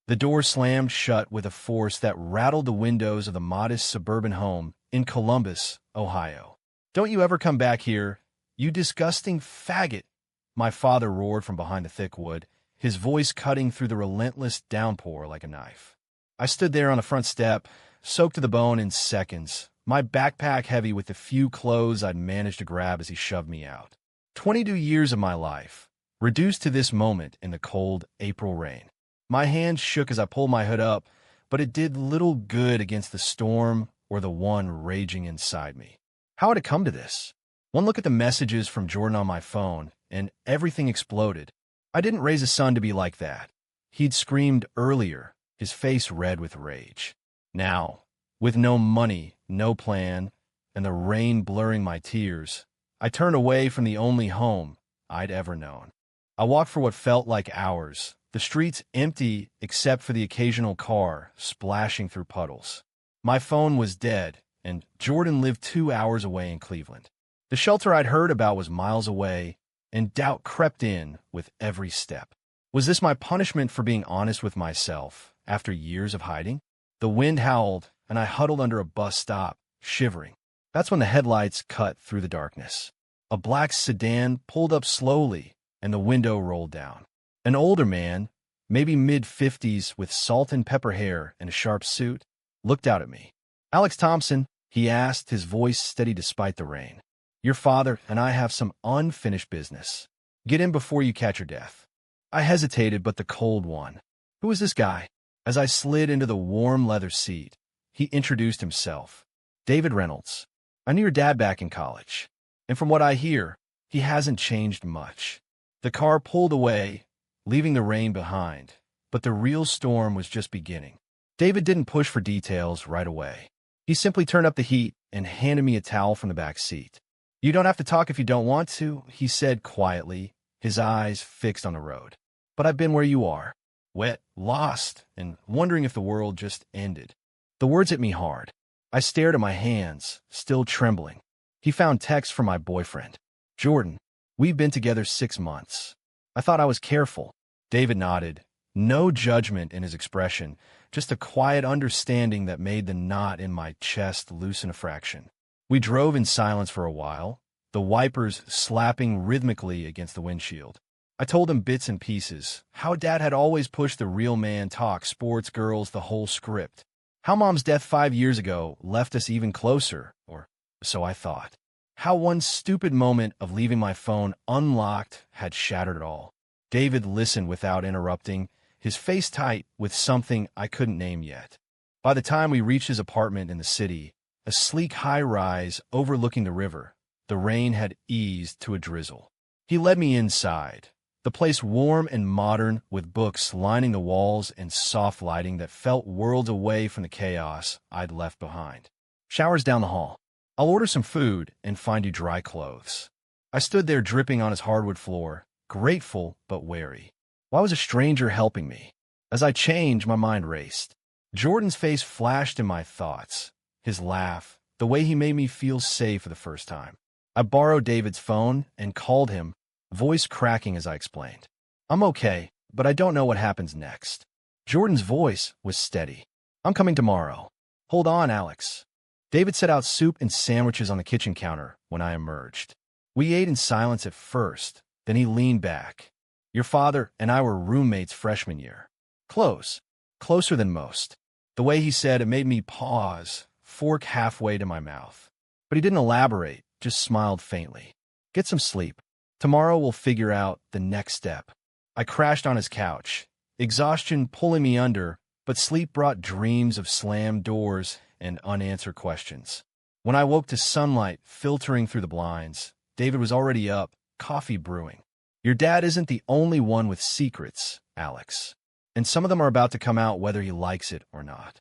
The door slammed shut with a force that rattled the windows of the modest suburban home in Columbus, Ohio. "Don't you ever come back here, you disgusting faggot!" my father roared from behind the thick wood, his voice cutting through the relentless downpour like a knife. I stood there on the front step, soaked to the bone in seconds, my backpack heavy with the few clothes I'd managed to grab as he shoved me out. 22 years of my life, reduced to this moment in the cold April rain. My hands shook as I pulled my hood up, but it did little good against the storm or the one raging inside me. How had it come to this? One look at the messages from Jordan on my phone, and everything exploded. I didn't raise a son to be like that. He'd screamed earlier, his face red with rage. Now, with no money, no plan, and the rain blurring my tears, I turned away from the only home I'd ever known. I walked for what felt like hours, the streets empty except for the occasional car splashing through puddles. My phone was dead, and Jordan lived 2 hours away in Cleveland. The shelter I'd heard about was miles away, and doubt crept in with every step. Was this my punishment for being honest with myself after years of hiding? The wind howled, and I huddled under a bus stop, shivering. That's when the headlights cut through the darkness. A black sedan pulled up slowly, and the window rolled down. An older man, maybe mid-50s with salt and pepper hair and a sharp suit, looked out at me. "Alex Thompson," he asked, his voice steady despite the rain. "Your father and I have some unfinished business. Get in before you catch your death." I hesitated, but the cold won. "Who is this guy?" As I slid into the warm leather seat, he introduced himself. "David Reynolds. I knew your dad back in college. And from what I hear, he hasn't changed much." The car pulled away, leaving the rain behind, but the real storm was just beginning. David didn't push for details right away. He simply turned up the heat and handed me a towel from the back seat. "You don't have to talk if you don't want to," he said quietly, his eyes fixed on the road. "But I've been where you are, wet, lost, and wondering if the world just ended." The words hit me hard. I stared at my hands, still trembling. He found texts from my boyfriend. "Jordan, we've been together 6 months. I thought I was careful." David nodded, no judgment in his expression, just a quiet understanding that made the knot in my chest loosen a fraction. We drove in silence for a while, the wipers slapping rhythmically against the windshield. I told him bits and pieces, how Dad had always pushed the real man talk, sports, girls, the whole script. How Mom's death 5 years ago left us even closer, or so I thought. How one stupid moment of leaving my phone unlocked had shattered it all. David listened without interrupting, his face tight with something I couldn't name yet. By the time we reached his apartment in the city, a sleek high-rise overlooking the river, the rain had eased to a drizzle. He led me inside, the place warm and modern with books lining the walls and soft lighting that felt worlds away from the chaos I'd left behind. "Shower's down the hall. I'll order some food and find you dry clothes." I stood there dripping on his hardwood floor, grateful but wary. Why was a stranger helping me? As I changed, my mind raced. Jordan's face flashed in my thoughts, his laugh, the way he made me feel safe for the first time. I borrowed David's phone and called him, voice cracking as I explained. "I'm okay, but I don't know what happens next." Jordan's voice was steady. "I'm coming tomorrow. Hold on, Alex." David set out soup and sandwiches on the kitchen counter when I emerged. We ate in silence at first, then he leaned back. "Your father and I were roommates freshman year. Close. Closer than most." The way he said it made me pause, fork halfway to my mouth. But he didn't elaborate, just smiled faintly. "Get some sleep. Tomorrow we'll figure out the next step." I crashed on his couch, exhaustion pulling me under, but sleep brought dreams of slammed doors and unanswered questions. When I woke to sunlight filtering through the blinds, David was already up, coffee brewing. "Your dad isn't the only one with secrets, Alex. And some of them are about to come out whether he likes it or not."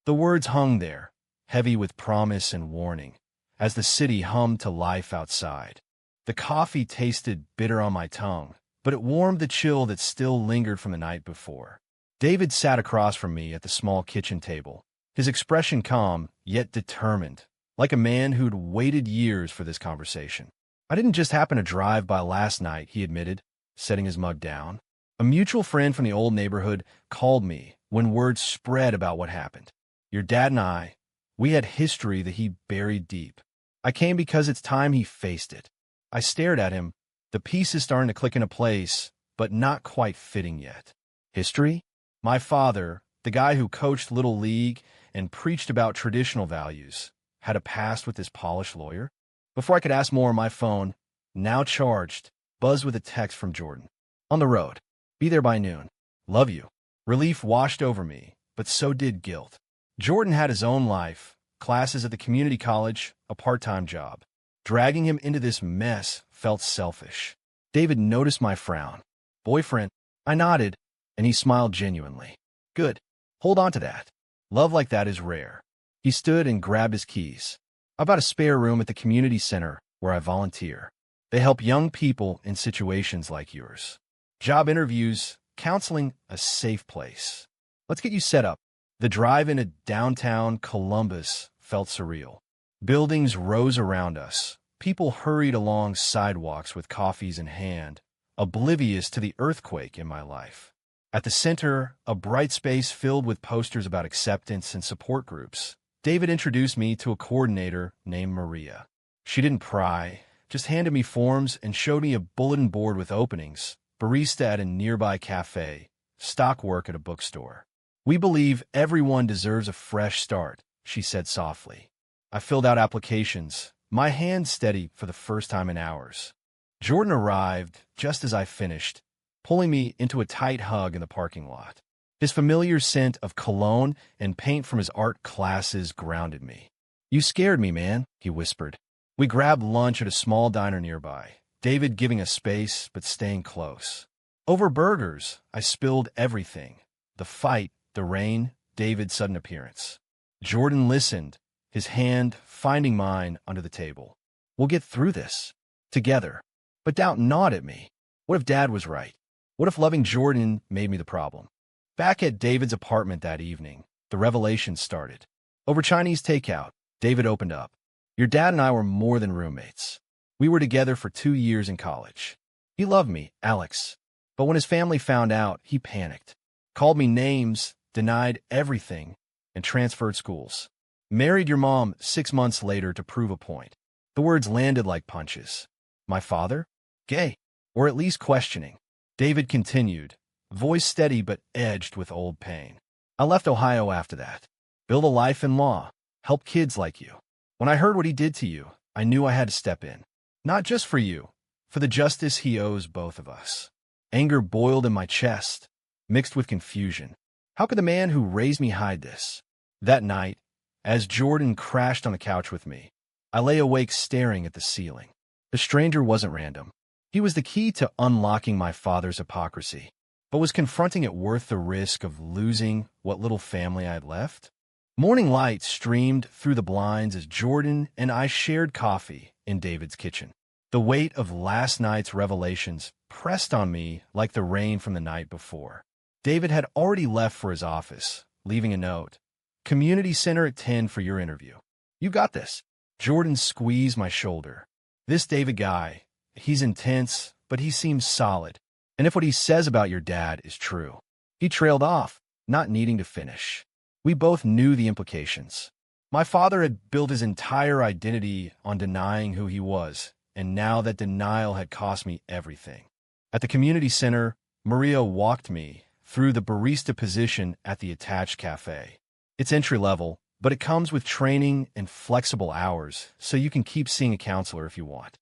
The words hung there, heavy with promise and warning, as the city hummed to life outside. The coffee tasted bitter on my tongue, but it warmed the chill that still lingered from the night before. David sat across from me at the small kitchen table, his expression calm, yet determined, like a man who'd waited years for this conversation. "I didn't just happen to drive by last night," he admitted, setting his mug down. A mutual friend from the old neighborhood called me when word spread about what happened. Your dad and I, we had history that he buried deep. I came because it's time he faced it. I stared at him, the pieces starting to click into place, but not quite fitting yet. History? My father, the guy who coached Little League and preached about traditional values, had a past with this polished lawyer? Before I could ask more, my phone, now charged, buzzed with a text from Jordan. On the road. Be there by noon. Love you. Relief washed over me, but so did guilt. Jordan had his own life, classes at the community college, a part-time job. Dragging him into this mess felt selfish. David noticed my frown. Boyfriend? I nodded, and he smiled genuinely. Good. Hold on to that. Love like that is rare. He stood and grabbed his keys. I've got a spare room at the community center where I volunteer. They help young people in situations like yours. Job interviews, counseling, a safe place. Let's get you set up. The drive into downtown Columbus felt surreal. Buildings rose around us. People hurried along sidewalks with coffees in hand, oblivious to the earthquake in my life. At the center, a bright space filled with posters about acceptance and support groups. David introduced me to a coordinator named Maria. She didn't pry, just handed me forms and showed me a bulletin board with openings, barista at a nearby cafe, stock work at a bookstore. We believe everyone deserves a fresh start, she said softly. I filled out applications, my hands steady for the first time in hours. Jordan arrived just as I finished, pulling me into a tight hug in the parking lot. His familiar scent of cologne and paint from his art classes grounded me. You scared me, man, he whispered. We grabbed lunch at a small diner nearby, David giving us space but staying close. Over burgers, I spilled everything. The fight, the rain, David's sudden appearance. Jordan listened, his hand finding mine under the table. We'll get through this. Together. But doubt gnawed at me. What if Dad was right? What if loving Jordan made me the problem? Back at David's apartment that evening, the revelation started. Over Chinese takeout, David opened up. Your dad and I were more than roommates. We were together for 2 years in college. He loved me, Alex. But when his family found out, he panicked. Called me names, denied everything, and transferred schools. Married your mom 6 months later to prove a point. The words landed like punches. My father? Gay. Or at least questioning. David continued, voice steady but edged with old pain. I left Ohio after that. Build a life in law. Help kids like you. When I heard what he did to you, I knew I had to step in. Not just for you, for the justice he owes both of us. Anger boiled in my chest, mixed with confusion. How could the man who raised me hide this? That night, as Jordan crashed on the couch with me, I lay awake staring at the ceiling. The stranger wasn't random. He was the key to unlocking my father's hypocrisy. But was confronting it worth the risk of losing what little family I had left? Morning light streamed through the blinds as Jordan and I shared coffee in David's kitchen. The weight of last night's revelations pressed on me like the rain from the night before. David had already left for his office, leaving a note. Community Center at 10 for your interview. You got this. Jordan squeezed my shoulder. This David guy, he's intense, but he seems solid. And if what he says about your dad is true. He trailed off, not needing to finish. We both knew the implications. My father had built his entire identity on denying who he was, and now that denial had cost me everything. At the community center, Maria walked me through the barista position at the attached cafe. It's entry-level, but it comes with training and flexible hours, so you can keep seeing a counselor if you want.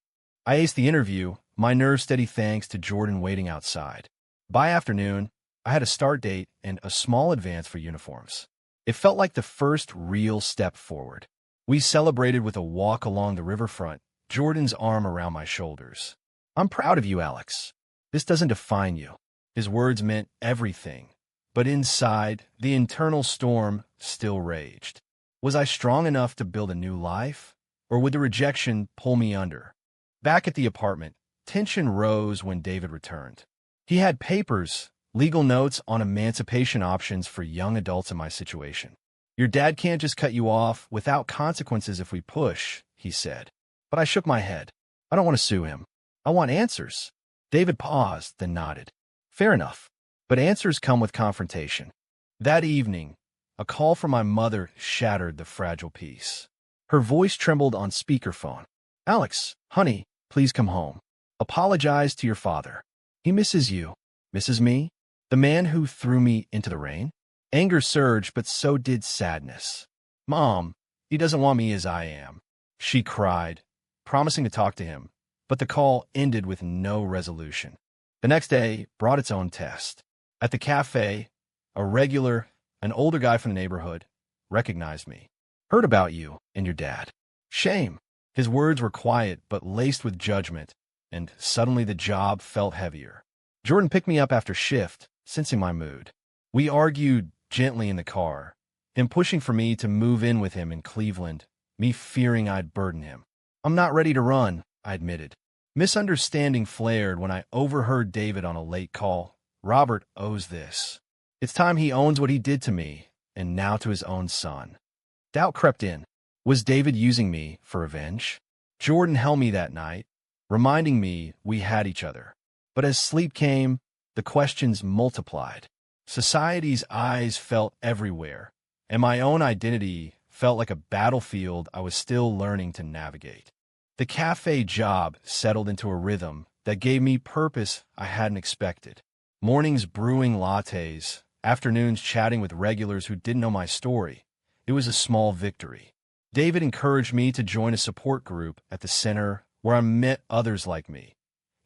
I aced the interview, my nerves steady thanks to Jordan waiting outside. By afternoon, I had a start date and a small advance for uniforms. It felt like the first real step forward. We celebrated with a walk along the riverfront, Jordan's arm around my shoulders. I'm proud of you, Alex. This doesn't define you. His words meant everything. But inside, the internal storm still raged. Was I strong enough to build a new life? Or would the rejection pull me under? Back at the apartment, tension rose when David returned. He had papers, legal notes on emancipation options for young adults in my situation. Your dad can't just cut you off without consequences if we push, he said. But I shook my head. I don't want to sue him. I want answers. David paused, then nodded. Fair enough. But answers come with confrontation. That evening, a call from my mother shattered the fragile peace. Her voice trembled on speakerphone. Alex, honey, please come home. Apologize to your father. He misses you. Misses me? The man who threw me into the rain? Anger surged, but so did sadness. Mom, he doesn't want me as I am. She cried, promising to talk to him, but the call ended with no resolution. The next day brought its own test. At the cafe, an older guy from the neighborhood, recognized me. Heard about you and your dad. Shame. His words were quiet but laced with judgment, and suddenly the job felt heavier. Jordan picked me up after shift, sensing my mood. We argued gently in the car, him pushing for me to move in with him in Cleveland, me fearing I'd burden him. I'm not ready to run, I admitted. Misunderstanding flared when I overheard David on a late call. Robert owes this. It's time he owns what he did to me, and now to his own son. Doubt crept in. Was David using me for revenge? Jordan held me that night, reminding me we had each other. But as sleep came, the questions multiplied. Society's eyes felt everywhere, and my own identity felt like a battlefield I was still learning to navigate. The cafe job settled into a rhythm that gave me purpose I hadn't expected. Mornings brewing lattes, afternoons chatting with regulars who didn't know my story. It was a small victory. David encouraged me to join a support group at the center where I met others like me.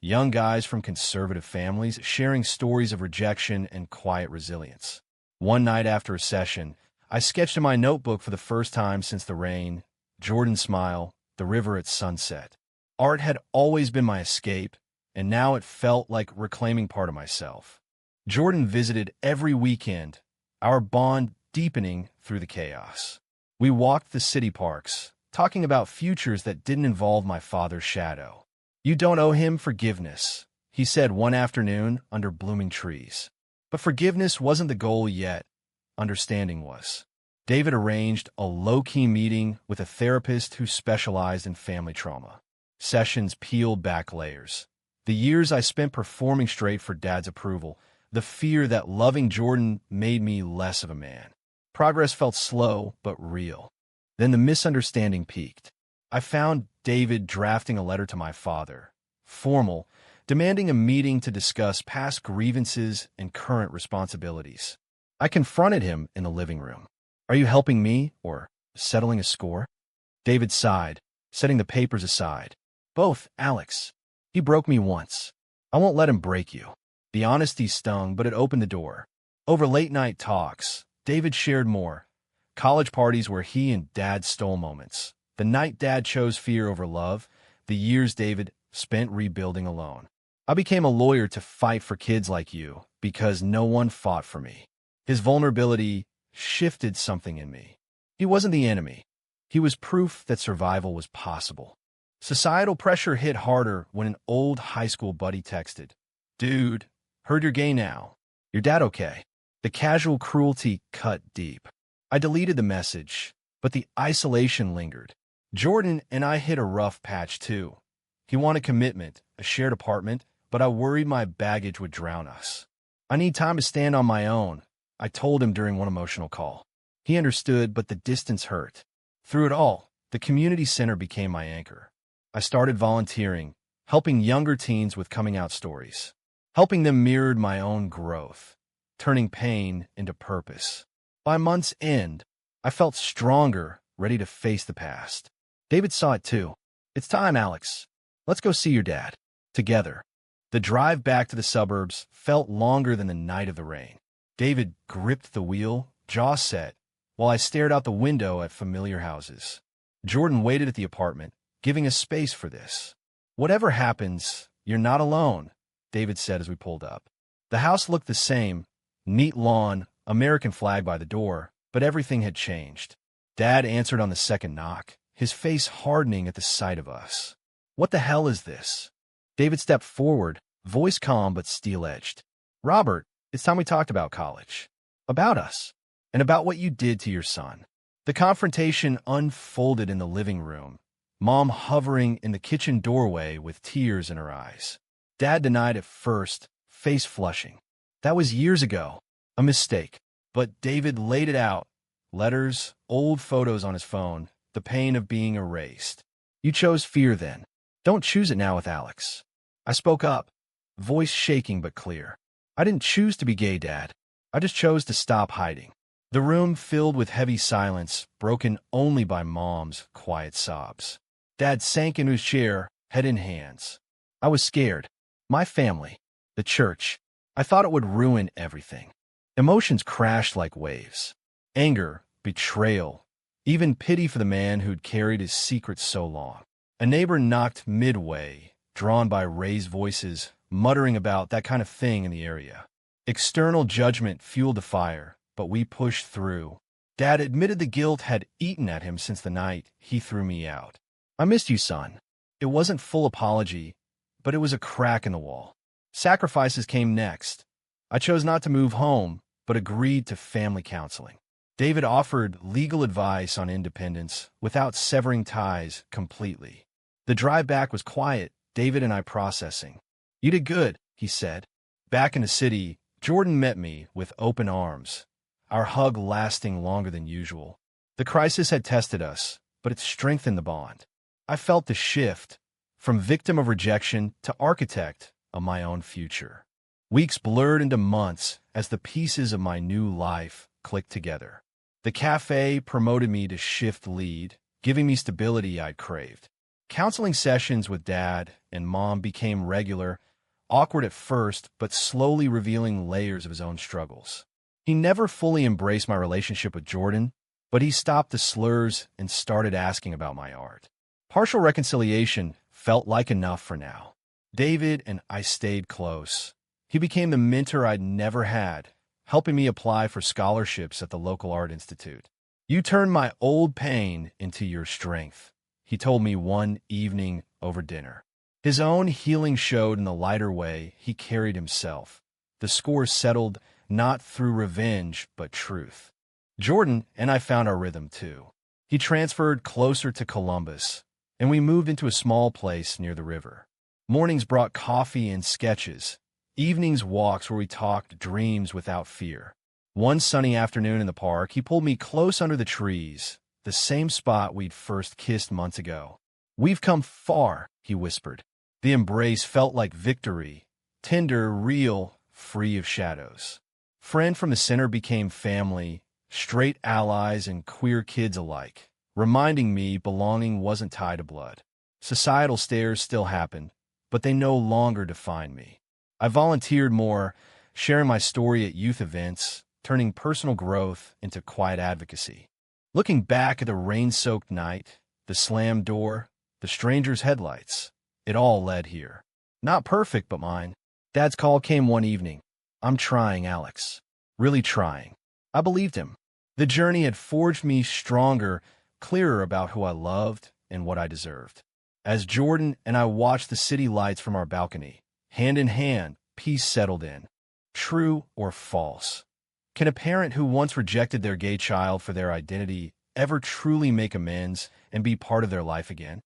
Young guys from conservative families sharing stories of rejection and quiet resilience. One night after a session, I sketched in my notebook for the first time since the rain, Jordan's smile, the river at sunset. Art had always been my escape, and now it felt like reclaiming part of myself. Jordan visited every weekend, our bond deepening through the chaos. We walked the city parks, talking about futures that didn't involve my father's shadow. You don't owe him forgiveness, he said one afternoon under blooming trees. But forgiveness wasn't the goal yet. Understanding was. David arranged a low-key meeting with a therapist who specialized in family trauma. Sessions peeled back layers. The years I spent performing straight for Dad's approval, the fear that loving Jordan made me less of a man. Progress felt slow but real. Then the misunderstanding peaked. I found David drafting a letter to my father, formal, demanding a meeting to discuss past grievances and current responsibilities. I confronted him in the living room. Are you helping me or settling a score? David sighed, setting the papers aside. Both, Alex. He broke me once. I won't let him break you. The honesty stung, but it opened the door. Over late-night talks, David shared more. College parties where he and Dad stole moments. The night Dad chose fear over love. The years David spent rebuilding alone. I became a lawyer to fight for kids like you because no one fought for me. His vulnerability shifted something in me. He wasn't the enemy. He was proof that survival was possible. Societal pressure hit harder when an old high school buddy texted, "Dude, heard you're gay now. Your dad okay?" The casual cruelty cut deep. I deleted the message, but the isolation lingered. Jordan and I hit a rough patch too. He wanted commitment, a shared apartment, but I worried my baggage would drown us. I need time to stand on my own, I told him during one emotional call. He understood, but the distance hurt. Through it all, the community center became my anchor. I started volunteering, helping younger teens with coming out stories. Helping them mirrored my own growth, turning pain into purpose. By month's end, I felt stronger, ready to face the past. David saw it too. It's time, Alex. Let's go see your dad. Together. The drive back to the suburbs felt longer than the night of the rain. David gripped the wheel, jaw set, while I stared out the window at familiar houses. Jordan waited at the apartment, giving us space for this. Whatever happens, you're not alone, David said as we pulled up. The house looked the same, neat lawn, American flag by the door, but everything had changed. Dad answered on the second knock, his face hardening at the sight of us. What the hell is this? David stepped forward, voice calm but steel-edged. Robert, it's time we talked about college. About us. And about what you did to your son. The confrontation unfolded in the living room, Mom hovering in the kitchen doorway with tears in her eyes. Dad denied at first, face flushing. That was years ago. A mistake. But David laid it out. Letters, old photos on his phone, the pain of being erased. You chose fear then. Don't choose it now with Alex. I spoke up, voice shaking but clear. I didn't choose to be gay, Dad. I just chose to stop hiding. The room filled with heavy silence, broken only by Mom's quiet sobs. Dad sank into his chair, head in hands. I was scared. My family, the church. I thought it would ruin everything. Emotions crashed like waves. Anger, betrayal, even pity for the man who'd carried his secret so long. A neighbor knocked midway, drawn by raised voices, muttering about that kind of thing in the area. External judgment fueled the fire, but we pushed through. Dad admitted the guilt had eaten at him since the night he threw me out. I missed you, son. It wasn't full apology, but it was a crack in the wall. Sacrifices came next. I chose not to move home, but agreed to family counseling. David offered legal advice on independence without severing ties completely. The drive back was quiet, David and I processing. You did good, he said. Back in the city, Jordan met me with open arms, our hug lasting longer than usual. The crisis had tested us, but it strengthened the bond. I felt the shift, from victim of rejection to architect of my own future. Weeks blurred into months as the pieces of my new life clicked together. The cafe promoted me to shift lead, giving me stability I'd craved. Counseling sessions with Dad and Mom became regular, awkward at first, but slowly revealing layers of his own struggles. He never fully embraced my relationship with Jordan, but he stopped the slurs and started asking about my art. Partial reconciliation felt like enough for now. David and I stayed close. He became the mentor I'd never had, helping me apply for scholarships at the local art institute. You turned my old pain into your strength, he told me one evening over dinner. His own healing showed in the lighter way he carried himself. The score settled not through revenge, but truth. Jordan and I found our rhythm too. He transferred closer to Columbus, and we moved into a small place near the river. Mornings brought coffee and sketches. Evenings walks where we talked dreams without fear. One sunny afternoon in the park, he pulled me close under the trees, the same spot we'd first kissed months ago. We've come far, he whispered. The embrace felt like victory, tender, real, free of shadows. Friend from the center became family, straight allies and queer kids alike, reminding me belonging wasn't tied to blood. Societal stares still happened, but they no longer defined me. I volunteered more, sharing my story at youth events, turning personal growth into quiet advocacy. Looking back at the rain-soaked night, the slammed door, the stranger's headlights, it all led here. Not perfect, but mine. Dad's call came one evening. I'm trying, Alex. Really trying. I believed him. The journey had forged me stronger, clearer about who I loved and what I deserved. As Jordan and I watched the city lights from our balcony, hand in hand, peace settled in. True or false? Can a parent who once rejected their gay child for their identity ever truly make amends and be part of their life again?